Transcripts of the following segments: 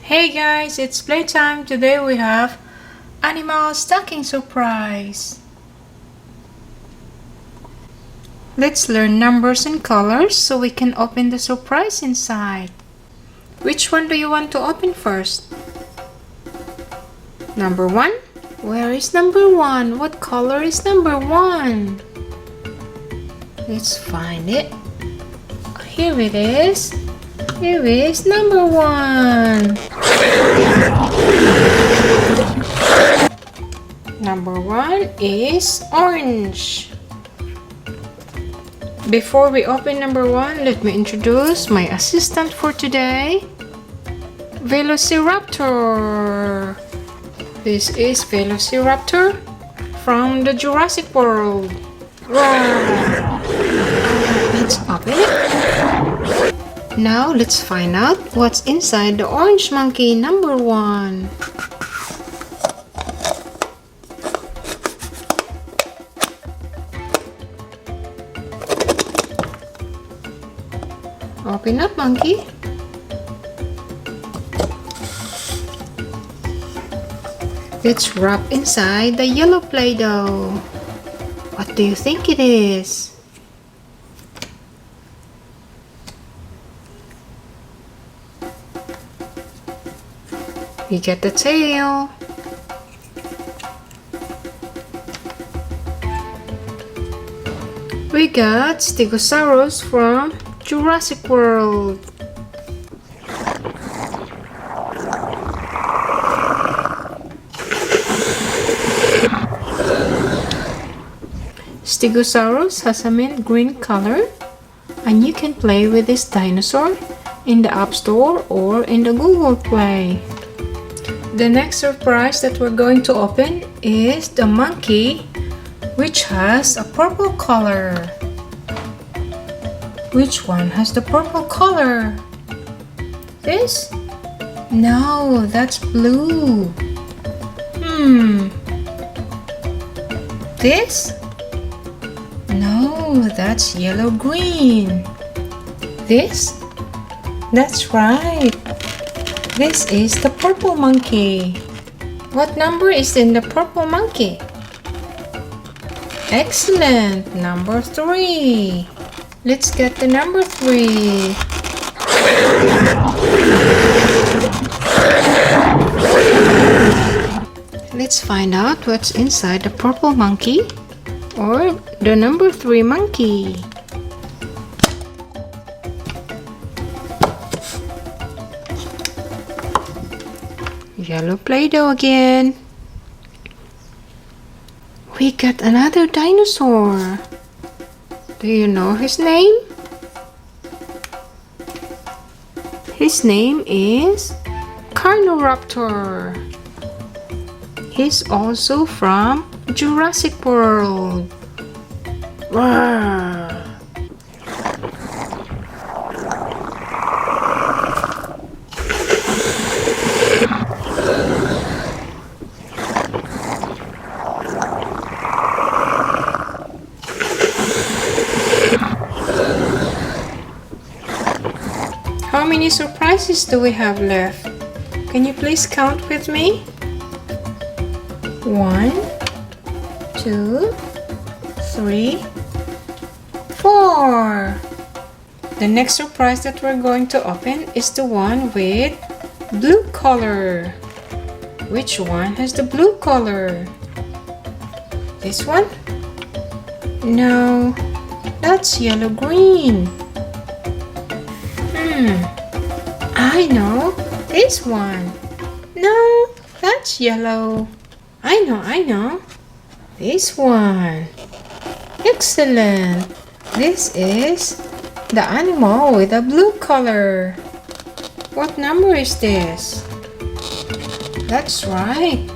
Hey guys, it's playtime. Today we have animal stocking surprise. Let's learn numbers and colors so we can open the surprise inside. Which one do you want to open first? Number 1? Where is number 1? What color is number 1? Let's find it. Here it is. Here is number 1. Number 1 is orange. Before we open number 1, let me introduce my assistant for today, Velociraptor. This is Velociraptor from the Jurassic World. Wow. Let's open it. Now let's find out what's inside the orange monkey number 1. Open up, monkey. It's wrapped inside the yellow Play-Doh. What do you think it is? You get the tail. We got Stegosaurus from Jurassic World. Stegosaurus has a mint green color, and you can play with this dinosaur in the App Store or in the Google Play. The next surprise that we're going to open is the monkey, which has a purple color. Which one has the purple color? This? No, that's blue. This? No, that's yellow-green. This? That's right. This is the purple monkey. What number is in the purple monkey? Excellent! Number 3. Let's get the number 3. Let's find out what's inside the purple monkey or the number 3 monkey. Yellow Play-Doh again. We got another dinosaur. Do you know his name? His name is Carnoraptor. He's also from Jurassic World. Roar. How many surprises do we have left? Can you please count with me? 1, 2, 3, 4. The next surprise that we're going to open is the one with blue color. Which one has the blue color? This one? No, that's yellow-green. I know, this one. No, that's yellow. I know. This one. Excellent. This is the animal with a blue color. What number is this? That's right.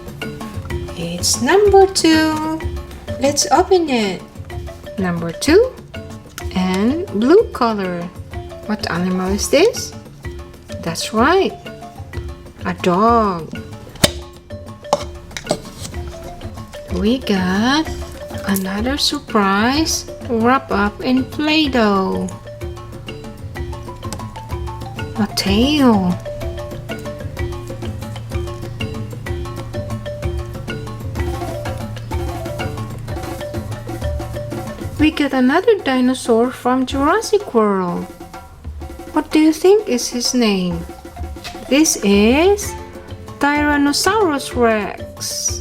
It's number 2. Let's open it. Number 2 and blue color. What animal is this? That's right. A dog. We got Another surprise wrapped up in Play-Doh. A tail. We get another dinosaur from Jurassic World. What do you think is his name? This is Tyrannosaurus Rex.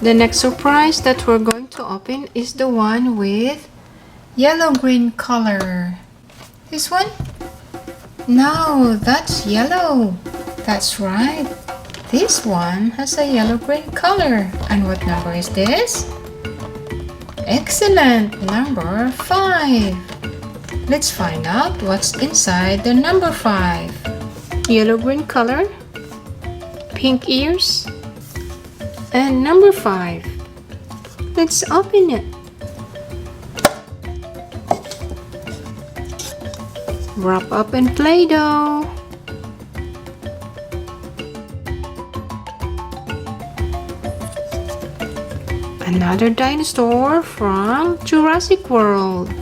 The next surprise that we're going to open is the one with yellow-green color. This one? No, that's yellow. That's right. This one has a yellow-green color. And what number is this? Excellent! Number 5. Let's find out what's inside the number 5. Yellow-green color, pink ears, and number 5. Let's open it. Wrap up in Play-Doh. Another dinosaur from Jurassic World.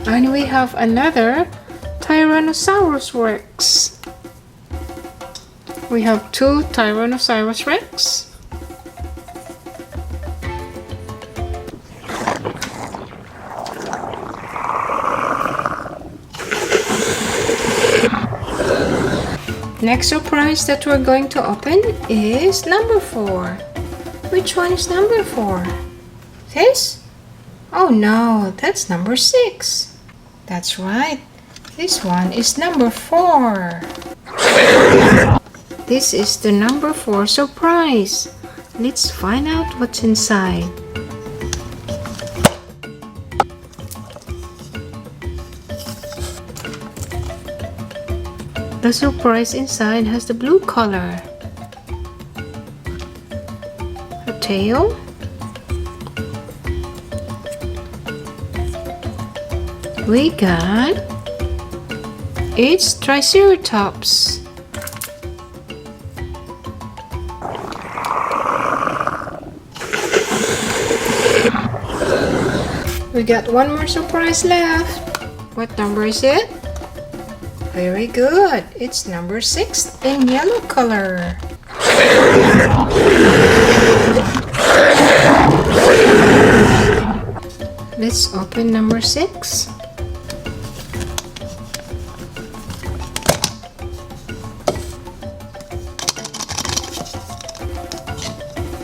And we have another Tyrannosaurus Rex. We have 2 Tyrannosaurus Rex. Next surprise that we're going to open is number 4. Which one is number 4? This? Oh no, that's number 6. That's right. This one is number 4. This is the number 4 surprise. Let's find out what's inside. The surprise inside has the blue color. A tail. We got it's Triceratops. We got one more surprise left. What number is it? Very good. It's number 6 in yellow color. Let's open number 6.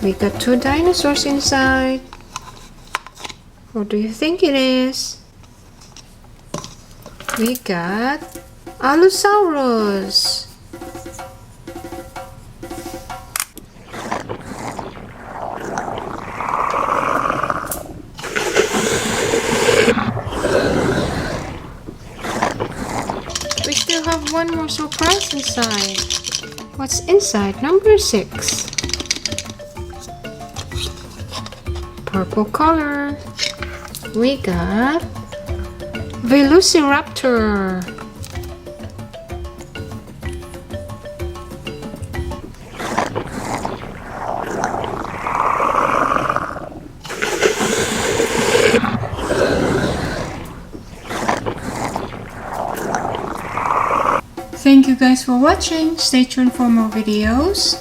We got 2 dinosaurs inside. What do you think it is? We got Allosaurus. We still have one more surprise inside. What's inside number 6? Purple color. We got Velociraptor. Thank you guys for watching. Stay tuned for more videos.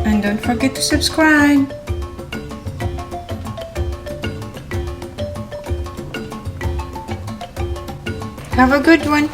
And don't forget to subscribe. Have a good one.